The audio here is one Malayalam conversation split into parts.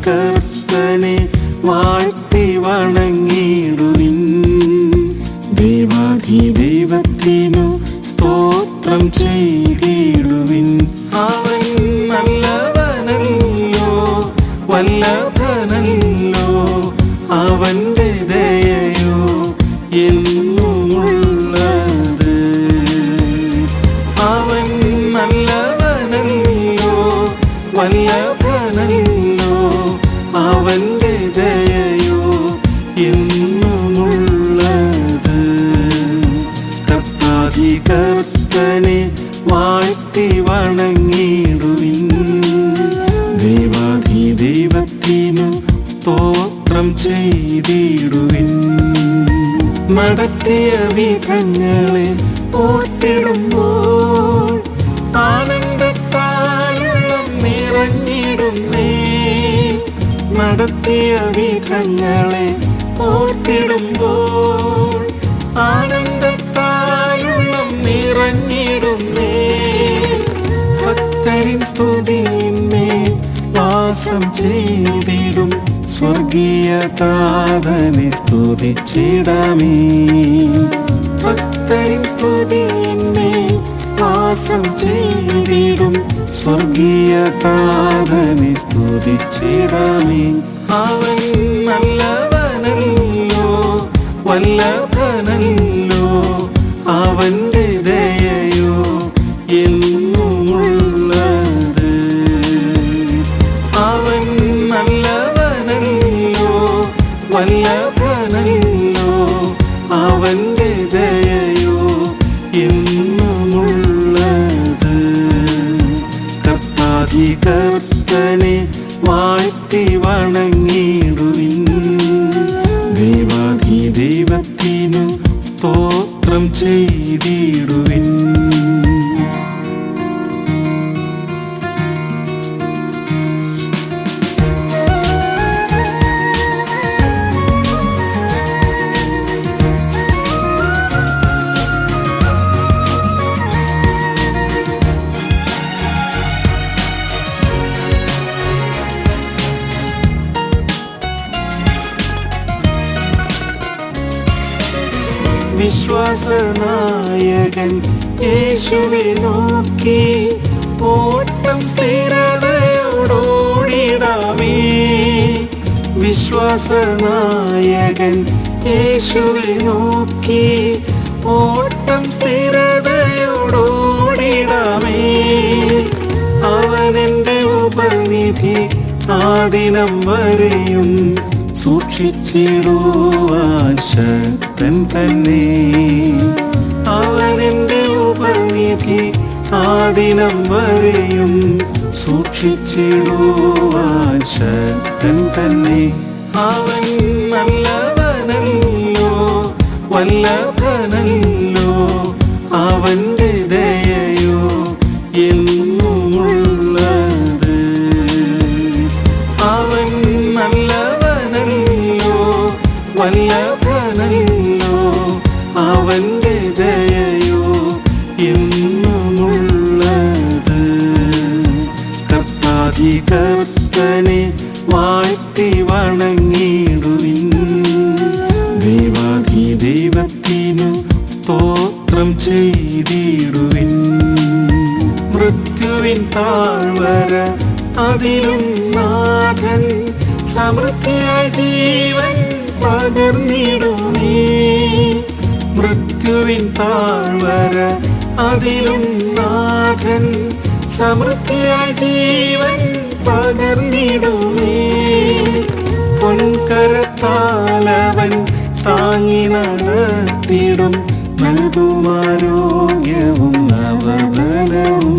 കർത്താധികർത്തനെ വാഴ്ത്തി വണങ്ങിടുവിൻ. ദൈവാധിദൈവത്തിനു സ്തോത്രം ചെയ്തിടുവിൻ. അവൻ നല്ലവനല്ലോ, വല്ലഭനല്ലോ, അവന്റെ ദയയോ എന്നുമുള്ളത്. അവൻ നല്ലവനല്ലോ, വല്ലഭനല്ലോ, അവന്റെ ദയയോ എന്നുമുള്ളത്. കർത്താധികർത്തനെ വാഴ്ത്തി വണങ്ങിടുവിൻ. ദൈവാധിദൈവത്തിനു സ്തോത്രം ചെയ്തിടുവിൻ. നടത്തിയ വിധങ്ങളെ ഓർത്തിടുമ്പോൾ ആനന്ദത്താലുള്ളം നിറഞ്ഞിടുന്നേ. നടത്തിയ വിധങ്ങളെ ഓർത്തിടുമ്പോൾ ആനന്ദത്താലുള്ളം നിറഞ്ഞിടുന്നേ. ഭക്തരിൻ സ്തുതിയിന്മേൽ വാസം ചെയ്തിടും സ്വർഗീയ താതനെ സ്തുതിച്ചിടാമേ. ഭക്തരിൻ സ്തുതിയിന്മേൽ വാസം ചെയ്തിടും സ്വർഗീയ താതനെ സ്തുതിച്ചിടാമേ. അവൻ നല്ലവനല്ലോ, വല്ലഭനല്ലോ, അവന്റെ ദയയോ എന്നുമുള്ളത്. അവൻ നല്ലവനല്ലോ, വല്ലഭനല്ലോ, അവന്റെ ദയയോ എന്നുമുള്ളത്. കർത്താധികർത്തനെ വാഴ്ത്തി വണങ്ങിടുവിൻ. ദൈവാധിദൈവത്തിനു സ്തോത്രം ചെയ്തിടുവിൻ. വിശ്വാസനായകൻ യേശുവെ നോക്കി ഓട്ടം സ്ഥിരതയോടോടിടാമേ. വിശ്വാസനായകൻ യേശുവെ നോക്കി ഓട്ടം സ്ഥിരതയോടോടിടാമേ. അവനെന്റെ ഉപനിധി ആദിനം വരെയും സൂക്ഷിച്ചിടുവാൻ ശക്തൻ തന്നെ. അവനെന്റെ ഉപനിധി ആദിനം വരെയും സൂക്ഷിച്ചിടുവാൻ ശക്തൻ തന്നെ. അവൻ നല്ലവനല്ലോ, വല്ലഭനല്ലോ, അവന്റെ ദയയോ എന്നുമുള്ളത്. അവൻ നല്ലവനല്ലോ, വല്ലഭനല്ലോ, അവന്റെ ദയയോ എന്നുമുള്ളത്. കർത്താധികർത്തനെ വാഴ്ത്തി വണങ്ങിടുവിൻ. ദൈവാധിദൈവത്തിനു സ്തോത്രം ചെയ്തിടുവിൻ. മൃത്യുവിൻ താഴ്വര അതിലും നാഥൻ സമൃദ്ധിയായ ജീവൻ പകർന്നിടുമേ. മൃത്യുവിൻ താഴ്വര അതിലും നാഥൻ സമൃദ്ധിയായ ജീവൻ പകർന്നിടുമേ. പൊൻകരത്താലവൻ താങ്ങി നടത്തിടും നൽകുമാരോഗ്യവും നവബലവും.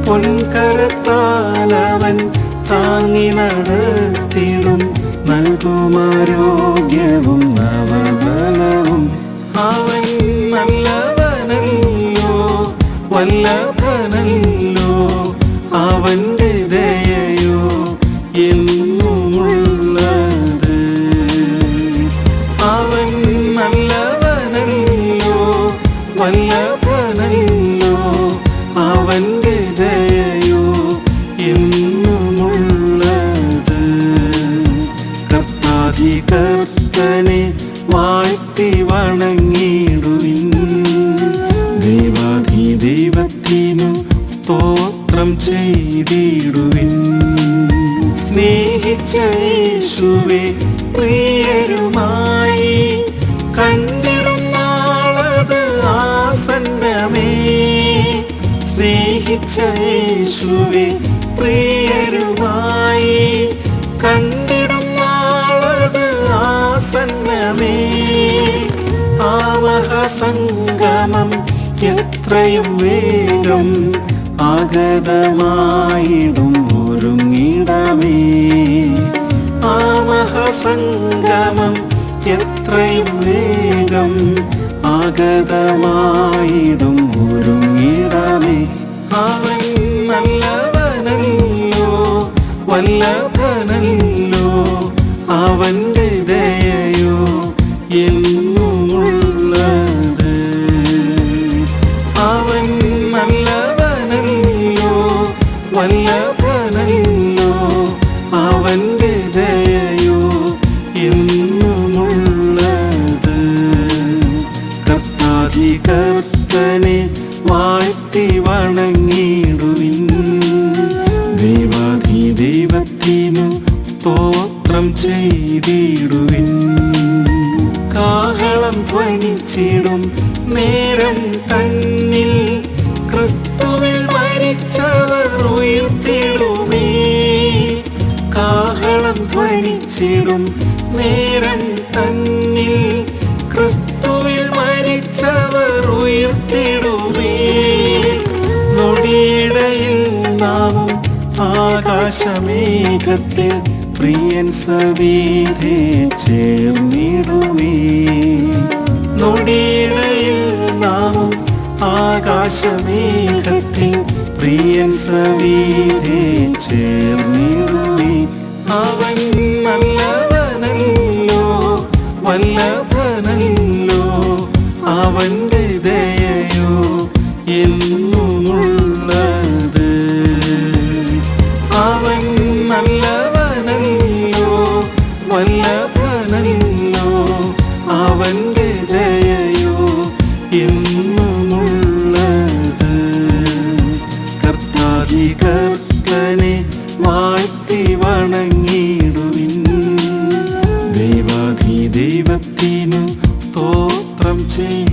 പൊൻകരത്താലവൻ താങ്ങി നടത്തിടും നൽകുമാരോഗ്യവും നവബലവും. അവൻ നല്ലവനല്ലോ, വല്ലഭനല്ലോ, അവന്റെ ദയയോ എന്നുമുള്ളത്. അവൻ നല്ലവനല്ലോ, വല്ലഭനല്ലോ, അവന്റെ ദയയോ എന്നുമുള്ളത്. ദൈവത്തിനു സ്തോത്രം ചെയ്തിടുവിൻ. സ്നേഹിച്ച യേശുവേ പ്രിയരുമായി കണ്ടിടും നാളത് ആസന്നമേ. സ്നേഹിച്ച യേശുവേ പ്രിയരുമായി കണ്ടിടും നാളത് ആസന്നമേ. ആവഹസംഗമം എത്രയും വേഗം ആഗതമായിടും ഒരുങ്ങിടമേ. ആവഹസംഗമം എത്രയും വേഗം ആഗതമായിടും ഒരുങ്ങിടമേ. അവൻ നല്ലവനല്ലോ വല്ലഭനല്ലോ, അവന്റെ ദയയോ എന്നുമുള്ളത്. അവൻ നല്ലവനല്ലോ വല്ലഭനല്ലോ, അവന്റെ ദയയോ എന്നുമുള്ളത്. കർത്താധികർത്തനെ വാഴ്ത്തി വണങ്ങിടുവിൻ. ദൈവത്തിനു സ്തോത്രം ചെയ്തിടുവിൻ. കാഹളം ധ്വനിച്ചിടും നേരം തന്നിൽ ക്രിസ്തുവിൽ മരിച്ചവർ ഉയർത്തിടുമേ. കാഹളം ധ്വനിച്ചിടും നേരം തന്നിൽ ക്രിസ്തുവിൽ മരിച്ചവർ ഉയർത്തിടുമേ. നൊടിയിടയിൽ നാമും ആകാശമേഘത്തിൽ പ്രിയൻ സവിധേ ചേർന്നിടുമേ. നൊടിയിടയിൽ നാമും ആകാശമേഘത്തിൽ പ്രിയൻ സവിധേ ചേർന്നിടുമേ. അവൻ നല്ലവനല്ലോ വല്ലഭനല്ലോ, അവന്റെ ദയയോ എന്നുമുള്ളത്. അവൻ നല്ലവനല്ലോ വല്ലഭനല്ലോ, അവന്റെ ദയയോ എന്നുമുള്ളത്. കർത്താധികർത്തനെ വാഴ്ത്തി വണങ്ങിടുവിൻ. ദൈവത്തിനു സ്തോത്രം ചെയ്യും.